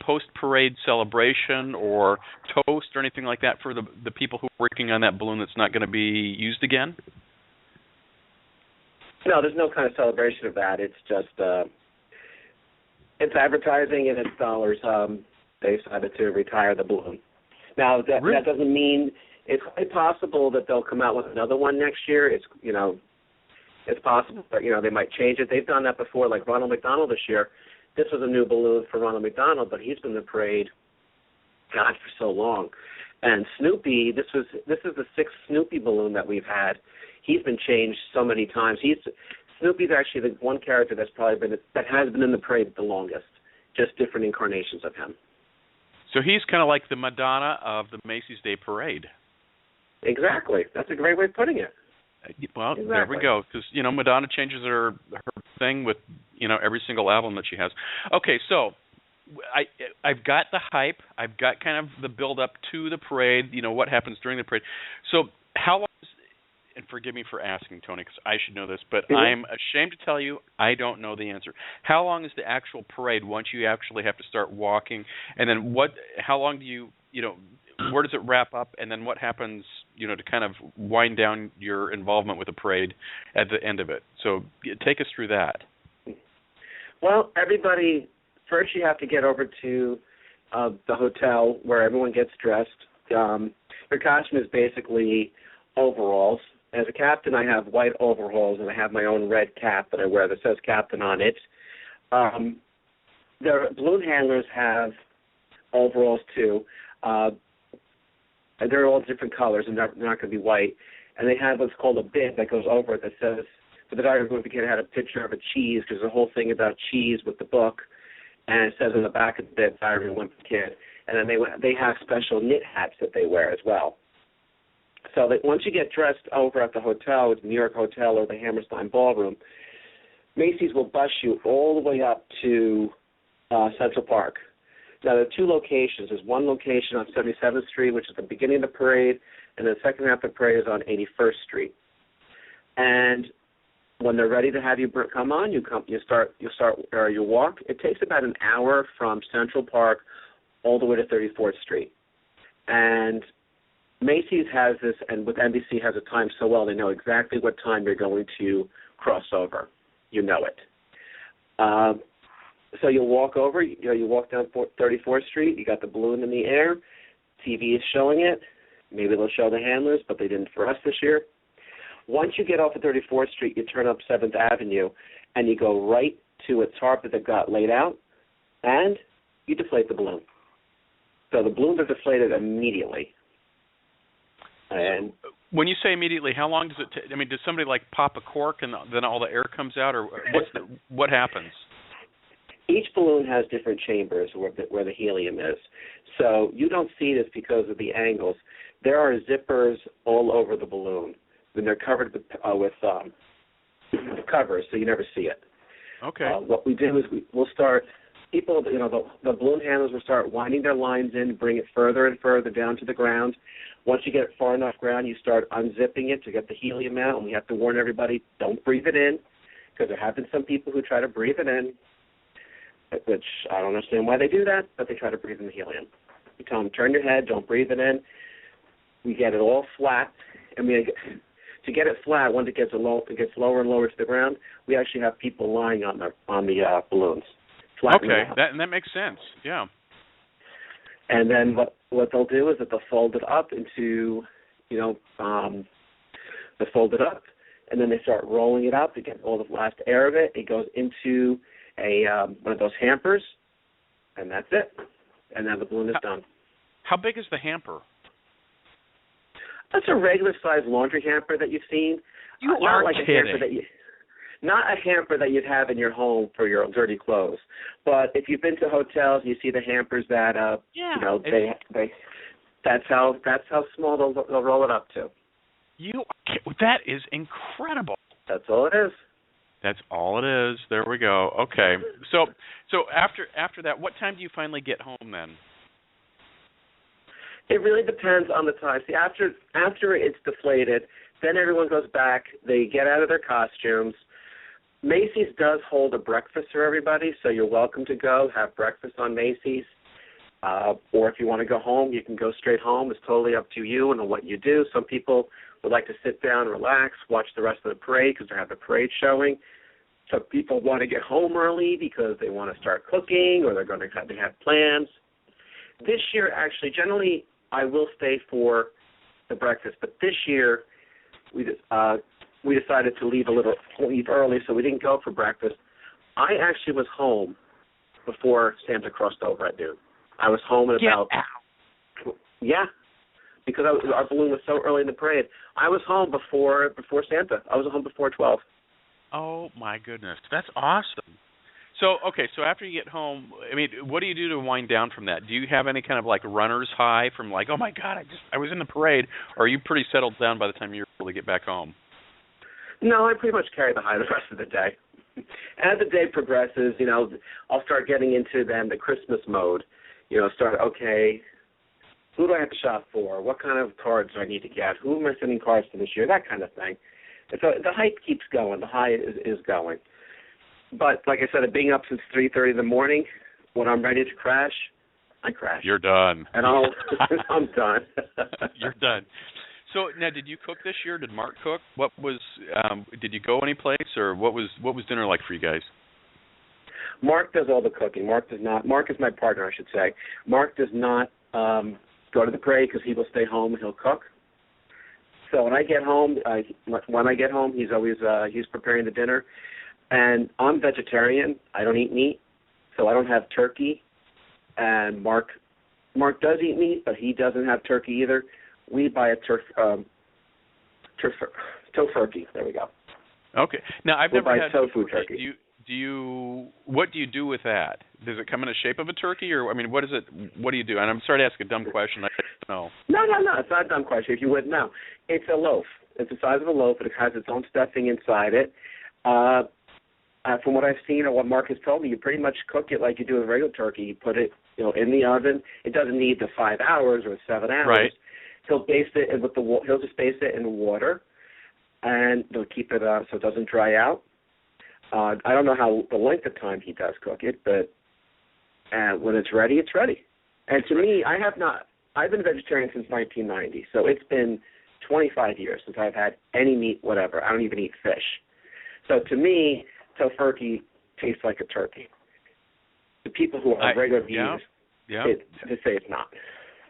post parade celebration or toast or anything like that for the people who are working on that balloon that's not going to be used again? No, there's no kind of celebration of that. It's just it's advertising and it's dollars. They decided to retire the balloon. Now that doesn't mean it's quite possible that they'll come out with another one next year. It's possible, but they might change it. They've done that before, like Ronald McDonald this year. This was a new balloon for Ronald McDonald, but he's been in the parade, God, for so long. And Snoopy, this is the sixth Snoopy balloon that we've had. He's been changed so many times. Snoopy's actually the one character that has been in the parade the longest. Just different incarnations of him. So he's kind of like the Madonna of the Macy's Day Parade. Exactly. That's a great way of putting it. Well, exactly. There we go. Because Madonna changes her thing with every single album that she has. Okay, so I've got the hype. I've got kind of the build up to the parade. What happens during the parade. So how long? And forgive me for asking, Tony, because I should know this, but I'm ashamed to tell you I don't know the answer. How long is the actual parade once you actually have to start walking? And then how long do you where does it wrap up? And then what happens, to kind of wind down your involvement with the parade at the end of it? So take us through that. Well, everybody, first you have to get over to the hotel where everyone gets dressed. Your costume is basically overalls. As a captain, I have white overalls, and I have my own red cap that I wear that says captain on it. The balloon handlers have overalls, too. They're all different colors, and they're not going to be white. And they have what's called a bib that goes over it that says, for the Diary of a Wimpy Kid, had a picture of a cheese, because there's a whole thing about cheese with the book, and it says in the back of the bib, Diary of a Wimpy Kid. And then they have special knit hats that they wear as well. So that once you get dressed over at the hotel, the New York Hotel or the Hammerstein Ballroom, Macy's will bus you all the way up to Central Park. Now, there are two locations. There's one location on 77th Street, which is the beginning of the parade, and the second half of the parade is on 81st Street. And when they're ready to have you come on, you walk. It takes about an hour from Central Park all the way to 34th Street. And Macy's has this, and with NBC has it timed so well, they know exactly what time you're going to cross over. You know it. So you'll walk over, you walk down 34th Street, you got the balloon in the air, TV is showing it. Maybe they'll show the handlers, but they didn't for us this year. Once you get off of 34th Street, you turn up 7th Avenue, and you go right to a tarp that they've got laid out, and you deflate the balloon. So the balloons are deflated immediately. And when you say immediately, how long does it take? I mean, does somebody pop a cork and then all the air comes out, or what happens? Each balloon has different chambers where the helium is. So you don't see this because of the angles. There are zippers all over the balloon, and they're covered with covers, so you never see it. Okay. What we do is we'll start. People, the balloon handlers will start winding their lines in, bring it further and further down to the ground. Once you get it far enough ground, you start unzipping it to get the helium out, and we have to warn everybody, don't breathe it in, because there have been some people who try to breathe it in, which I don't understand why they do that, but they try to breathe in the helium. We tell them, turn your head, don't breathe it in. We get it all flat, and to get it flat, once it gets lower and lower to the ground, we actually have people lying on the balloons. Okay, that makes sense. Yeah. And then what they'll do is that they'll fold it up into, they fold it up, and then they start rolling it up to get all the last air of it. It goes into one of those hampers, and that's it. And then the balloon is done. How big is the hamper? That's a regular-sized laundry hamper that you've seen. You are kidding. Not a hamper that you'd have in your home for your dirty clothes. But if you've been to hotels, you see the hampers that, that's how small they'll roll it up to. That is incredible. That's all it is. That's all it is. There we go. Okay. So after that, what time do you finally get home then? It really depends on the time. See, after it's deflated, then everyone goes back. They get out of their costumes. Macy's does hold a breakfast for everybody, so you're welcome to go have breakfast on Macy's. Or if you want to go home, you can go straight home. It's totally up to you and what you do. Some people would like to sit down, relax, watch the rest of the parade because they have the parade showing. Some people want to get home early because they want to start cooking or they have plans. This year, actually, generally, I will stay for the breakfast, but this year we decided to leave early, so we didn't go for breakfast. I actually was home before Santa crossed over at noon. I was home at about because our balloon was so early in the parade. I was home before Santa. I was home before 12. Oh my goodness, that's awesome. So after you get home, I mean, what do you do to wind down from that? Do you have any kind of like runner's high from like, oh my God, I was in the parade, or are you pretty settled down by the time you're able to get back home? No, I pretty much carry the high the rest of the day. As the day progresses, I'll start getting into then the Christmas mode. Okay, who do I have to shop for? What kind of cards do I need to get? Who am I sending cards to this year? That kind of thing. And so the hype keeps going. The high is going. But like I said, being up since 3:30 in the morning, when I'm ready to crash, I crash. You're done. And I'm done. You're done. So now, did you cook this year? Did Mark cook? What was? Did you go any place, or what was dinner like for you guys? Mark does all the cooking. Mark does not. Mark is my partner, I should say. Mark does not go to the parade because he will stay home and he'll cook. So when I get home, he's always he's preparing the dinner. And I'm vegetarian. I don't eat meat, so I don't have turkey. And Mark does eat meat, but he doesn't have turkey either. We buy a tofurkey. There we go. Okay. Now I've never had tofu turkey. What do you do with that? Does it come in the shape of a turkey, or I mean, what is it? What do you do? And I'm sorry to ask a dumb question. I don't know. No. It's not a dumb question. If you would know, it's a loaf. It's the size of a loaf, and it has its own stuffing inside it. From what I've seen or what Mark has told me, you pretty much cook it like you do with regular turkey. You put it, in the oven. It doesn't need the 5 hours or 7 hours. Right. He'll baste it he'll just baste it in water, and they'll keep it so it doesn't dry out. I don't know how the length of time he does cook it, but when it's ready, it's ready. And to me, I've been vegetarian since 1990, so it's been 25 years since I've had any meat, whatever. I don't even eat fish. So to me, tofurkey tastes like a turkey. The people who are regular eaters, they say it's not.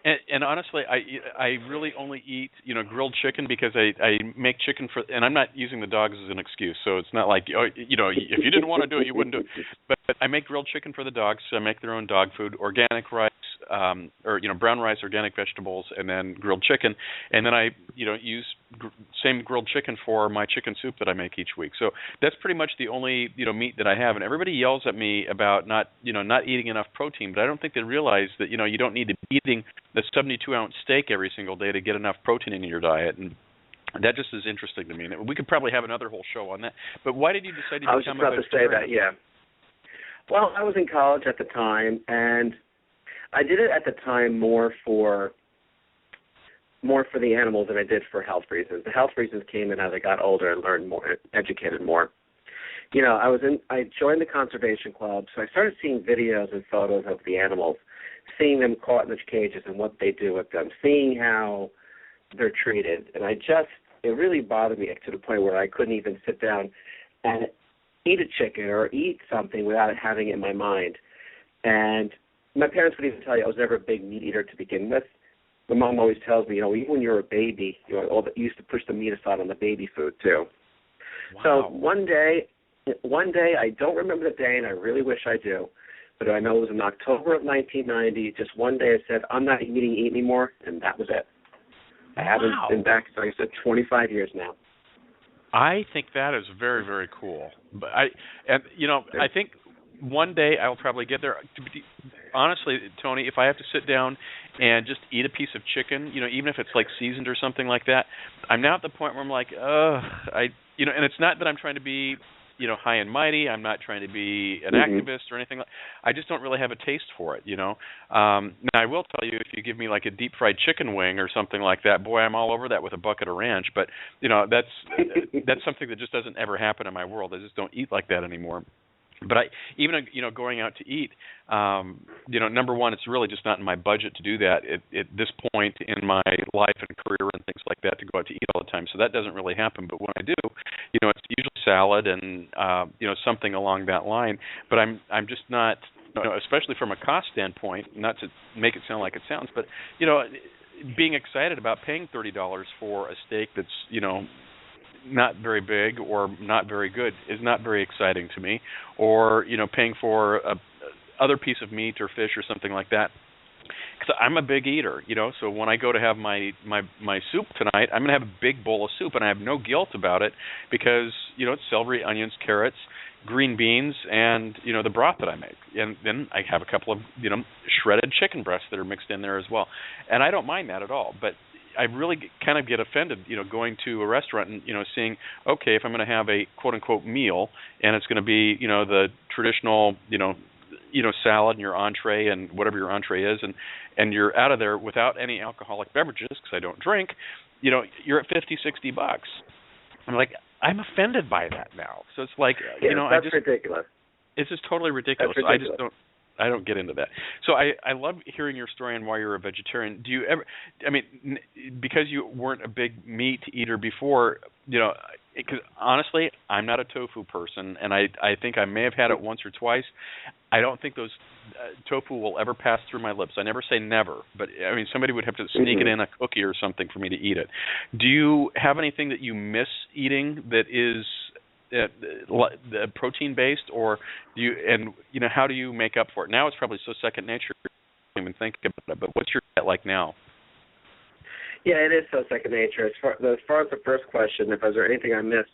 And honestly, I really only eat grilled chicken because I make chicken for, and I'm not using the dogs as an excuse. So it's not like if you didn't want to do it, you wouldn't do it. But I make grilled chicken for the dogs. So I make their own dog food, organic rice, or brown rice, organic vegetables, and then grilled chicken. And then I use same grilled chicken for my chicken soup that I make each week. So that's pretty much the only meat that I have. And everybody yells at me about not eating enough protein, but I don't think they realize that you don't need to be eating the 72-ounce steak every single day to get enough protein in your diet, and that just is interesting to me. And we could probably have another whole show on that. But why did you decide to become a vegetarian? I was just about to say that, yeah. Well, I was in college at the time, and I did it at the time more for the animals than I did for health reasons. The health reasons came in as I got older and learned more, educated more. I joined the conservation club, so I started seeing videos and photos of the animals, seeing them caught in the cages and what they do with them, seeing how they're treated. And it really bothered me to the point where I couldn't even sit down and eat a chicken or eat something without having it in my mind. And my parents would even tell you I was never a big meat eater to begin with. My mom always tells me, even when you were a baby, you used to push the meat aside on the baby food too. Wow. So one day, I don't remember the day, and I really wish I do, but I know it was in October of 1990. Just one day I said, I'm not eating meat anymore, and that was it. I haven't been back, like I said, 25 years now. I think that is very, very cool. But I think one day I'll probably get there. Honestly, Tony, if I have to sit down and just eat a piece of chicken, even if it's like seasoned or something like that, I'm now at the point where I'm like, and it's not that I'm trying to be, high and mighty. I'm not trying to be an activist or anything. I just don't really have a taste for it. Now, I will tell you, if you give me like a deep fried chicken wing or something like that, boy, I'm all over that with a bucket of ranch. But that's something that just doesn't ever happen in my world. I just don't eat like that anymore. But even going out to eat, number one, it's really just not in my budget to do that at this point in my life and career and things like that, to go out to eat all the time. So that doesn't really happen. But when I do, it's usually salad and something along that line. But I'm just not, especially from a cost standpoint, not to make it sound like it sounds, but being excited about paying $30 for a steak that's not very big or not very good is not very exciting to me, or paying for a other piece of meat or fish or something like that, because I'm a big eater, so when I go to have my soup tonight, I'm going to have a big bowl of soup, and I have no guilt about it, because it's celery, onions, carrots, green beans, and the broth that I make, and then I have a couple of shredded chicken breasts that are mixed in there as well, and I don't mind that at all. But I really kind of get offended, going to a restaurant and, seeing, okay, if I'm going to have a quote-unquote meal, and it's going to be, the traditional, salad and your entree and whatever your entree is, and you're out of there without any alcoholic beverages, because I don't drink, you're at $50-$60. I'm like, I'm offended by that now. So it's like, that's ridiculous. It's just totally ridiculous. That's ridiculous. I don't get into that. So I love hearing your story on why you're a vegetarian. Do you ever, because you weren't a big meat eater before, because honestly, I'm not a tofu person, and I think I may have had it once or twice. I don't think those tofu will ever pass through my lips. I never say never, but somebody would have to sneak it in a cookie or something for me to eat it. Do you have anything that you miss eating that is protein based, or do you, and how do you make up for it? Now it's probably so second nature, you don't even think about it. But what's your diet like now? Yeah, it is so second nature. As far as the first question, if is there anything I missed,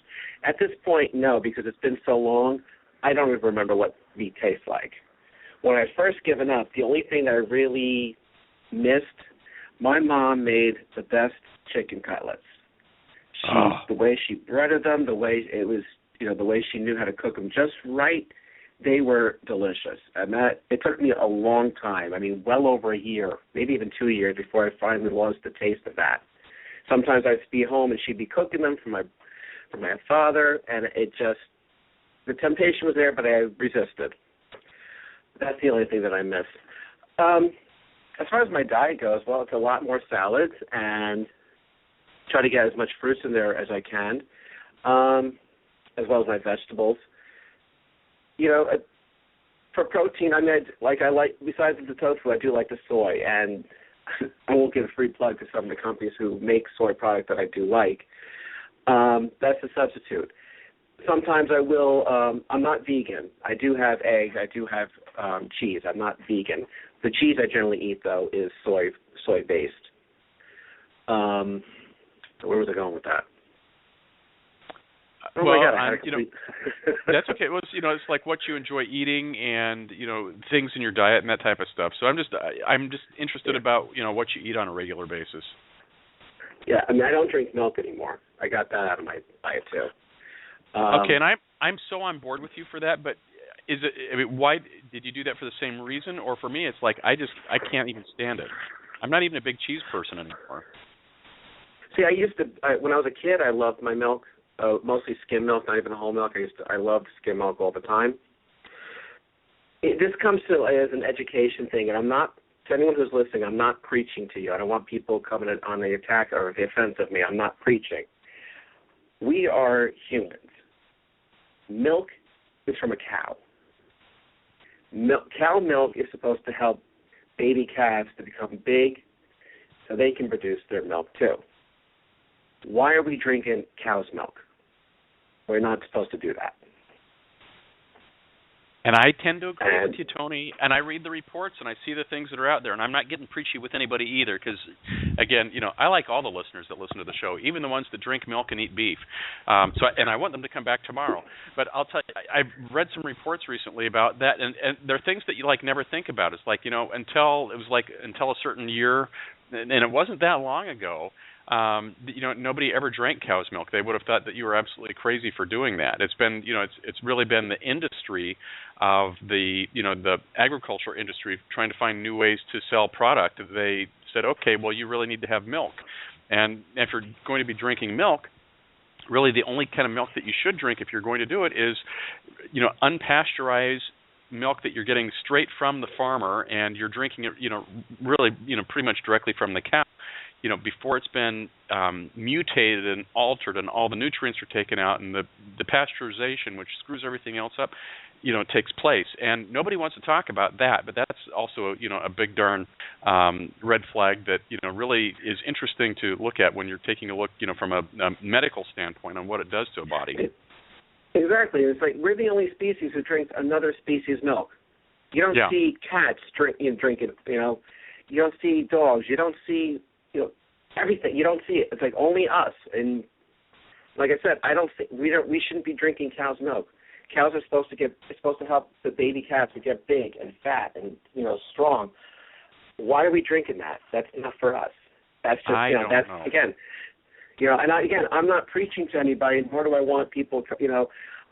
at this point, no, because it's been so long, I don't even remember what meat tastes like. When I first given up, the only thing that I really missed, my mom made the best chicken cutlets. The way she breaded them, the way it was, the way she knew how to cook them just right, they were delicious. And that, it took me a long time, well over a year, maybe even 2 years before I finally lost the taste of that. Sometimes I'd be home and she'd be cooking them for my father, and it just, the temptation was there, but I resisted. That's the only thing that I miss. As far as my diet goes, well, it's a lot more salads and try to get as much fruits in there as I can, as well as my vegetables. For protein, besides the tofu, I do like the soy, and I won't give a free plug to some of the companies who make soy product that I do like. That's a substitute. Sometimes I will, I'm not vegan. I do have eggs, I do have cheese. I'm not vegan. The cheese I generally eat, though, is soy-based. Where was I going with that? Oh, well, my God, that's okay. Well, it's like what you enjoy eating, and things in your diet and that type of stuff. So I'm just interested about what you eat on a regular basis. Yeah, I don't drink milk anymore. I got that out of my diet too. Okay, and I'm so on board with you for that. But is it? Why did you do that? For the same reason, or for me, it's like I can't even stand it. I'm not even a big cheese person anymore. See, when I was a kid, I loved my milk. Mostly skim milk, not even whole milk. I loved skim milk all the time. This comes to as an education thing, and I'm not, to anyone who's listening, I'm not preaching to you. I don't want people coming on the attack or the offense of me. I'm not preaching. We are humans. Milk is from a cow. Cow milk is supposed to help baby calves to become big so they can produce their milk too. Why are we drinking cow's milk? We're not supposed to do that. And I tend to agree with you, Tony. And I read the reports and I see the things that are out there. And I'm not getting preachy with anybody either, because, again, I like all the listeners that listen to the show, even the ones that drink milk and eat beef. And I want them to come back tomorrow. But I'll tell you, I've read some reports recently about that, and there are things that you never think about. It's until a certain year, and it wasn't that long ago. nobody ever drank cow's milk. They would have thought that you were absolutely crazy for doing that. It's been, it's really been the industry of the agriculture industry trying to find new ways to sell product. They said, okay, well, you really need to have milk. And if you're going to be drinking milk, really the only kind of milk that you should drink if you're going to do it is, unpasteurized milk that you're getting straight from the farmer, and you're drinking it, really, pretty much directly from the cow, before it's been mutated and altered and all the nutrients are taken out, and the pasteurization, which screws everything else up, takes place. And nobody wants to talk about that, but that's also, a big darn red flag that, really is interesting to look at when you're taking a look, from a medical standpoint on what it does to a body. Exactly. It's like we're the only species who drinks another species' milk. You don't see cats drinking, you don't see dogs, you don't see, everything. You don't see it. It's like only us. And like I said, I don't think we shouldn't be drinking cow's milk. Cows are supposed to help the baby calves to get big and fat and strong. Why are we drinking that? That's not for us. That's just that's know. Again. I'm not preaching to anybody, nor do I want people.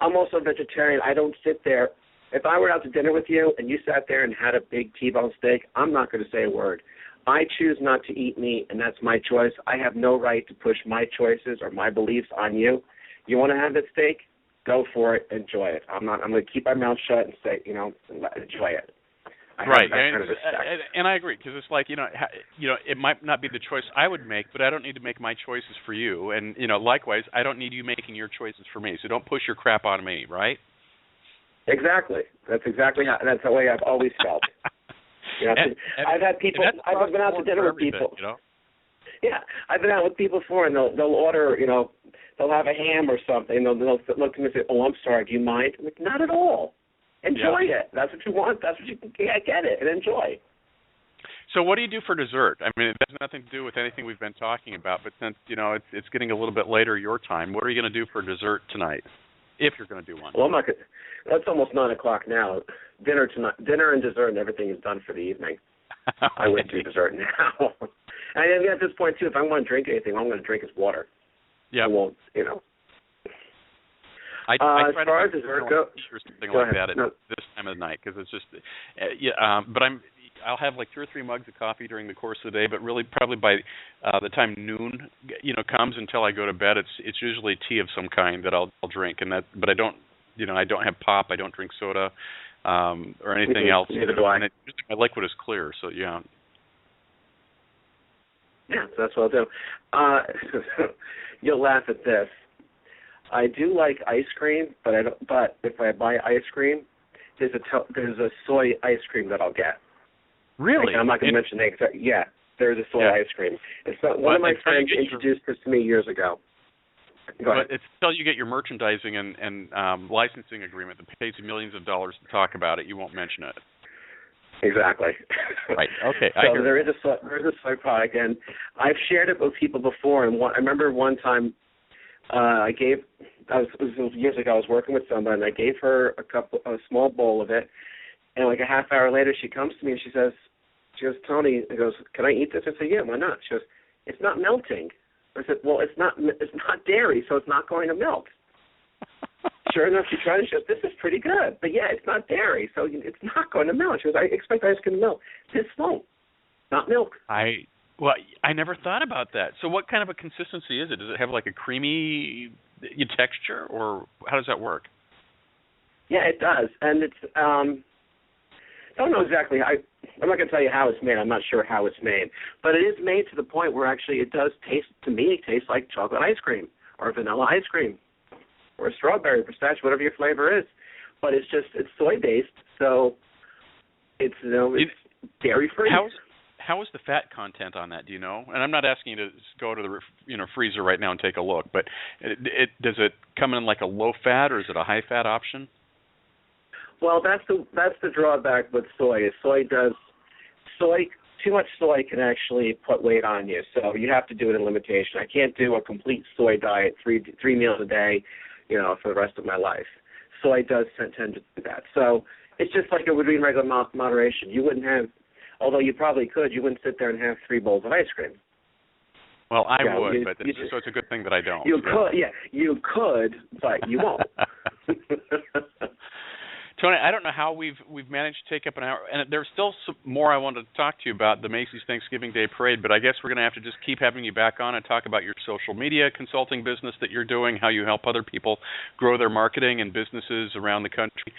I'm also a vegetarian. I don't sit there. If I were out to dinner with you and you sat there and had a big T-bone steak, I'm not going to say a word. I choose not to eat meat, and that's my choice. I have no right to push my choices or my beliefs on you. You want to have that steak? Go for it. Enjoy it. I'm going to keep my mouth shut and say, enjoy it. Right, and I agree, because it's like it might not be the choice I would make, but I don't need to make my choices for you, and likewise, I don't need you making your choices for me. So don't push your crap on me, right? Exactly. That's the way I've always felt. I've had people. I've been out to dinner with people. Yeah, I've been out with people before, and they'll order. They'll have a ham or something. They'll look at me and say, "Oh, I'm sorry. Do you mind?" I'm like, not at all. Enjoy it. That's what you want. That's what you get it and enjoy. So what do you do for dessert? I mean, it has nothing to do with anything we've been talking about, but since, it's getting a little bit later your time, what are you going to do for dessert tonight, if you're going to do one? Well, I'm not going to. That's almost 9 o'clock now. Dinner and dessert and everything is done for the evening. Okay. I wouldn't do dessert now. And at this point, too, if I want to drink anything, all I'm going to drink is water. Yeah. I won't, I as try far to as dessert goes, or something go like ahead. that at this time of the night, because it's just, but I'll have like 2 or 3 mugs of coffee during the course of the day, but really probably by the time noon, comes until I go to bed, it's usually tea of some kind that I'll drink, but I don't, I don't have pop, I don't drink soda, or anything else. Neither do I. My liquid is clear, so yeah. Yeah, so that's what I'll do. You'll laugh at this. I do like ice cream, but I don't. But if I buy ice cream, there's a soy ice cream that I'll get. Really? I'm not going to mention the exact. Yeah, there's a soy ice cream. It's not, one of my friends introduced this to me years ago. Go ahead. But it's until you get your merchandising and licensing agreement that pays you millions of dollars to talk about it, you won't mention it. Exactly. Right. Okay. So there is a soy product, and I've shared it with people before. And I remember one time. It was years ago. I was working with someone, and I gave her a small bowl of it, and like a half hour later, she comes to me and she goes, Tony, can I eat this? I said, yeah, why not? She goes, it's not melting. I said, well, it's not dairy, so it's not going to melt. Sure enough, she tried it. She goes, this is pretty good, but yeah, it's not dairy, so it's not going to melt. She goes, I expect ice cream to melt. This won't, not milk. Well, I never thought about that. So what kind of a consistency is it? Does it have like a creamy texture, or how does that work? Yeah, it does. And it's, don't know exactly. I'm not going to tell you how it's made. I'm not sure how it's made. But it is made to the point where actually it does taste, to me, it tastes like chocolate ice cream or vanilla ice cream or strawberry, pistachio, whatever your flavor is. But it's soy-based, so it's dairy-free. How is the fat content on that? Do you know? And I'm not asking you to go to the freezer right now and take a look, but does it come in like a low fat, or is it a high fat option? Well, that's the drawback with soy. Too much soy can actually put weight on you, so you have to do it in limitation. I can't do a complete soy diet, three meals a day, for the rest of my life. Soy does tend to do that. So it's just like it would be in regular moderation. You wouldn't have. Although you probably could, you wouldn't sit there and have 3 bowls of ice cream. Well, I Yeah, would, you- but you so it's a good thing that I don't. You could, but you won't. Tony, I don't know how we've managed to take up an hour, and there's still some more I wanted to talk to you about the Macy's Thanksgiving Day Parade, but I guess we're going to have to just keep having you back on and talk about your social media consulting business that you're doing, how you help other people grow their marketing and businesses around the country.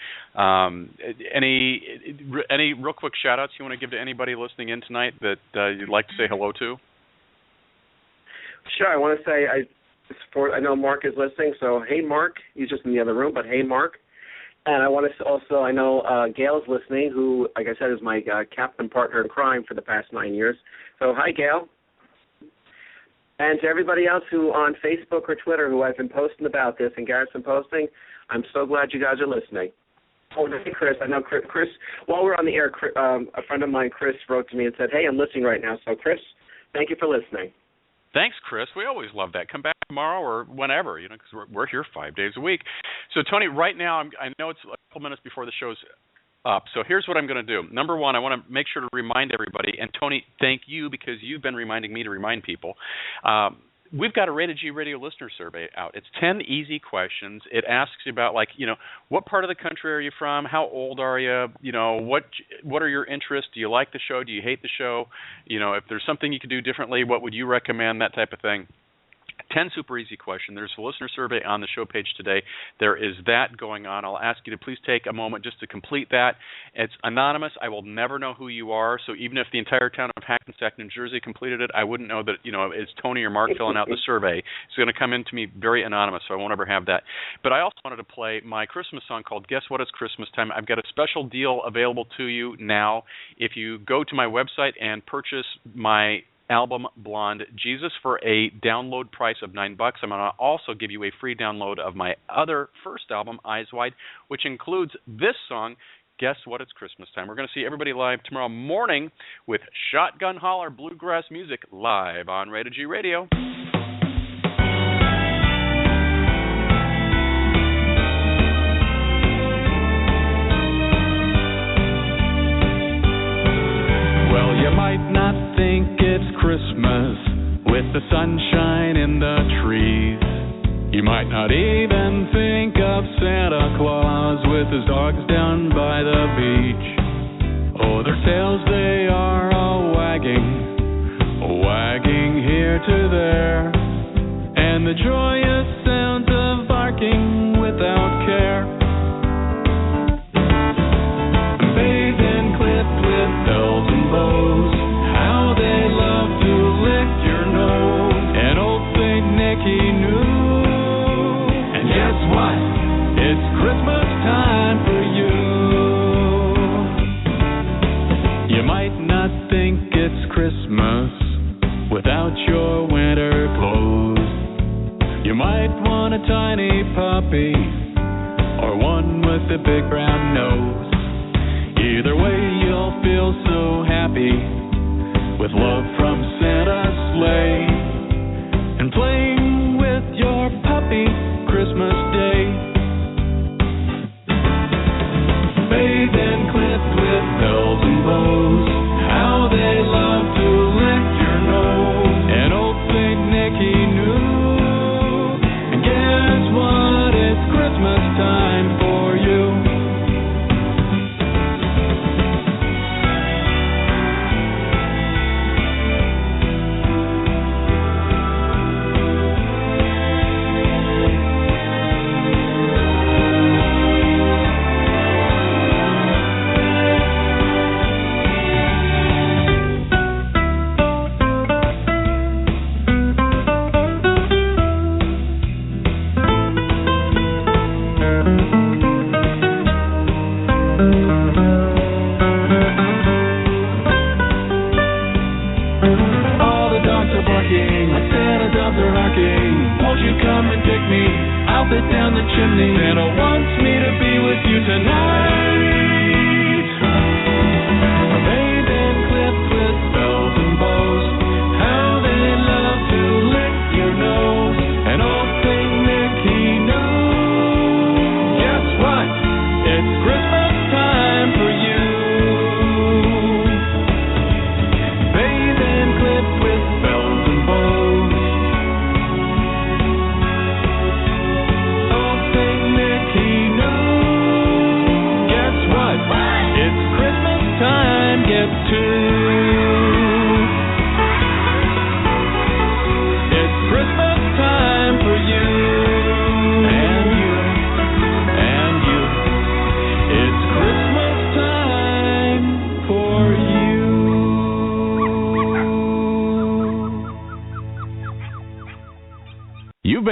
Any real quick shout-outs you want to give to anybody listening in tonight that you'd like to say hello to? Sure, I want to say I know Mark is listening, so hey, Mark. He's just in the other room, but hey, Mark. And I want to also, I know Gail's listening, who, like I said, is my captain partner in crime for the past 9 years. So hi, Gail. And to everybody else who on Facebook or Twitter who I've been posting about this and Garrett's been posting, I'm so glad you guys are listening. Oh, hey, Chris. I know Chris, while we're on the air, a friend of mine, Chris, wrote to me and said, hey, I'm listening right now. So, Chris, thank you for listening. Thanks, Chris. We always love that. Come back tomorrow or whenever, because we're here 5 days a week. So, Tony, right now, I know it's a couple minutes before the show's up. So here's what I'm going to do. Number one, I want to make sure to remind everybody, and Tony, thank you because you've been reminding me to remind people. We've got a Rated G Radio listener survey out. It's 10 easy questions. It asks you about, what part of the country are you from? How old are you? What are your interests? Do you like the show? Do you hate the show? If there's something you could do differently, what would you recommend? That type of thing. 10 super easy questions. There's a listener survey on the show page today. There is that going on. I'll ask you to please take a moment just to complete that. It's anonymous. I will never know who you are. So even if the entire town of Hackensack, New Jersey completed it, I wouldn't know that, it's Tony or Mark filling out the survey. It's going to come in to me very anonymous, so I won't ever have that. But I also wanted to play my Christmas song called Guess What, It's Christmas Time. I've got a special deal available to you now. If you go to my website and purchase my album Blonde Jesus for a download price of $9. I'm going to also give you a free download of my other first album, Eyes Wide, which includes this song, Guess What, It's Christmas Time. We're going to see everybody live tomorrow morning with Shotgun Holler Bluegrass Music live on Rated G Radio. Well, you might not think it's Christmas with the sunshine in the trees. You might not even think of Santa Claus with his dogs down by the beach. Oh, their tails they are all wagging here to there, and the joyous sounds of barking without care. Bathed and clipped with bells and bows, how they love to lick your nose. And old Saint Nicky knew. And guess what? It's Christmas time for you. You might not think it's Christmas without your winter clothes. You might want a tiny puppy or one with a big brown nose. Either way, you'll feel so happy with love from Santa's sleigh and playing with your puppy Christmas Day. Bathed and clipped with bells and bows, how they love to lick your nose. And old Saint Nicky knew. And guess what? It's Christmas time for you.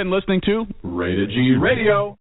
been listening to Rated G Radio.